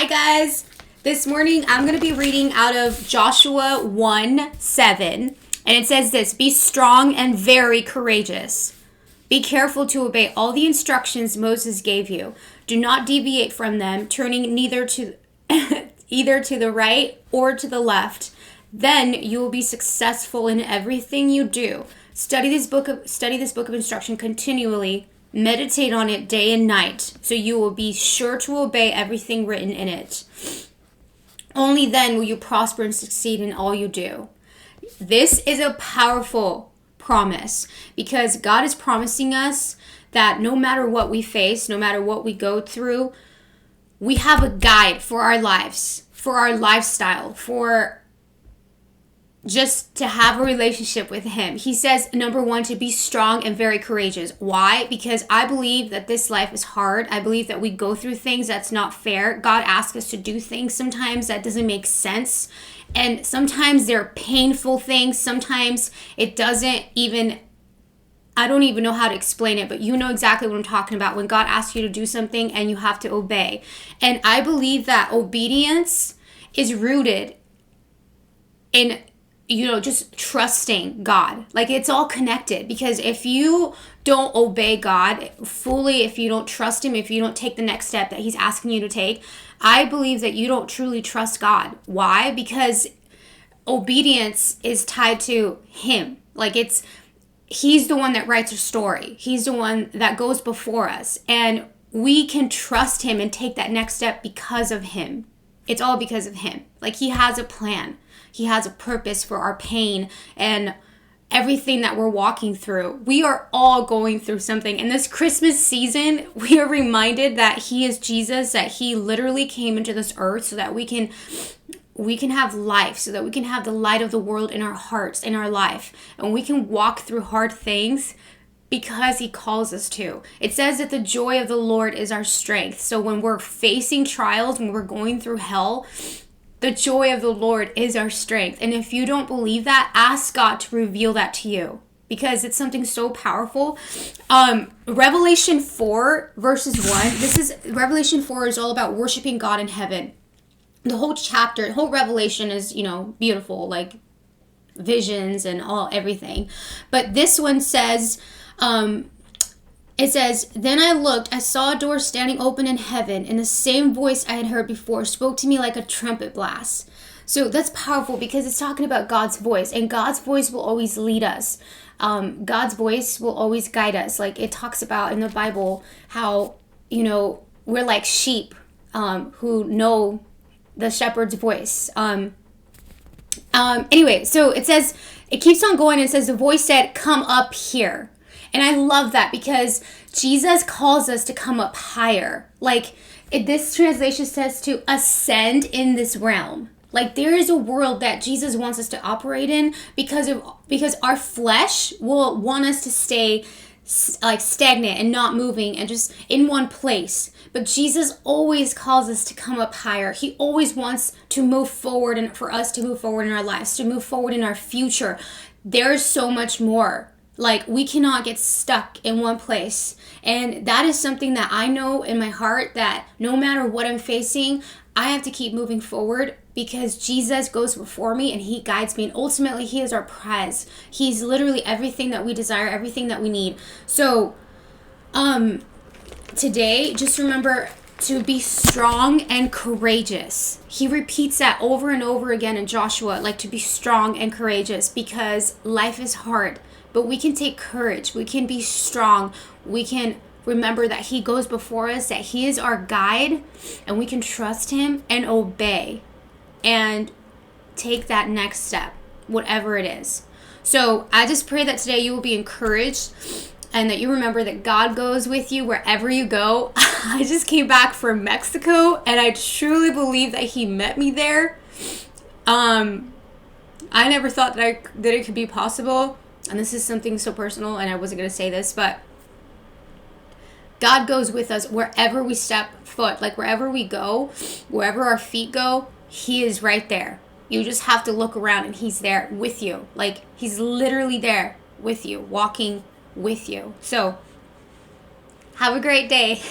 Hi guys! This morning I'm going to be reading out of Joshua 1:7, and it says this: Be strong and very courageous. Be careful to obey all the instructions Moses gave you. Do not deviate from them, turning neither to either to the right or to the left. Then you will be successful in everything you do. Study this book of instruction continually. Meditate on it day and night, so you will be sure to obey everything written in it. Only then will you prosper and succeed in all you do. This is a powerful promise because God is promising us that no matter what we face, no matter what we go through, we have a guide for our lives, for our lifestyle, for just to have a relationship with him. He says, number one, to be strong and very courageous. Why? Because I believe that this life is hard. I believe that we go through things that's not fair. God asks us to do things sometimes that doesn't make sense. And sometimes they're painful things. Sometimes it doesn't even, I don't even know how to explain it, but you know exactly what I'm talking about when God asks you to do something and you have to obey. And I believe that obedience is rooted in just trusting God. Like, it's all connected, because if you don't obey God fully, if you don't trust him, if you don't take the next step that he's asking you to take, I believe that you don't truly trust God. Why? Because obedience is tied to him. Like, he's the one that writes a story. He's the one that goes before us, and we can trust him and take that next step because of him. It's all because of him. Like, he has a plan. He has a purpose for our pain and everything that we're walking through. We are all going through something. In this Christmas season, we are reminded that he is Jesus, that he literally came into this earth so that we can have life, so that we can have the light of the world in our hearts, in our life. And we can walk through hard things because he calls us to. It says that the joy of the Lord is our strength. So when we're facing trials, when we're going through hell, the joy of the Lord is our strength. And if you don't believe that, ask God to reveal that to you, because it's something so powerful. Revelation 4 verses 1. Revelation 4 is all about worshiping God in heaven. The whole chapter, the whole Revelation is, beautiful, like visions and everything. But this one says, it says, Then I looked, I saw a door standing open in heaven, and the same voice I had heard before spoke to me like a trumpet blast. So that's powerful, because it's talking about God's voice, and God's voice will always lead us. God's voice will always guide us. Like, it talks about in the Bible how, we're like sheep who know the shepherd's voice. Anyway, so it says, it keeps on going, and it says, the voice said, "Come up here." And I love that, because Jesus calls us to come up higher. Like, this translation says to ascend in this realm. Like, there is a world that Jesus wants us to operate in, because our flesh will want us to stay like stagnant and not moving and just in one place. But Jesus always calls us to come up higher. He always wants to move forward, and for us to move forward in our lives, to move forward in our future. There's so much more. Like, we cannot get stuck in one place. And that is something that I know in my heart, that no matter what I'm facing, I have to keep moving forward, because Jesus goes before me and he guides me. And ultimately, he is our prize. He's literally everything that we desire, everything that we need. So, today, just remember to be strong and courageous. He repeats that over and over again in Joshua, like to be strong and courageous, because life is hard. But we can take courage. We can be strong. We can remember that he goes before us, that he is our guide, and we can trust him and obey and take that next step, whatever it is. So I just pray that today you will be encouraged, and that you remember that God goes with you wherever you go. I just came back from Mexico, and I truly believe that he met me there. I never thought that it could be possible. And this is something so personal, and I wasn't going to say this, but God goes with us wherever we step foot. Like, wherever we go, wherever our feet go, he is right there. You just have to look around, and he's there with you. Like, he's literally there with you, walking with you. So, have a great day.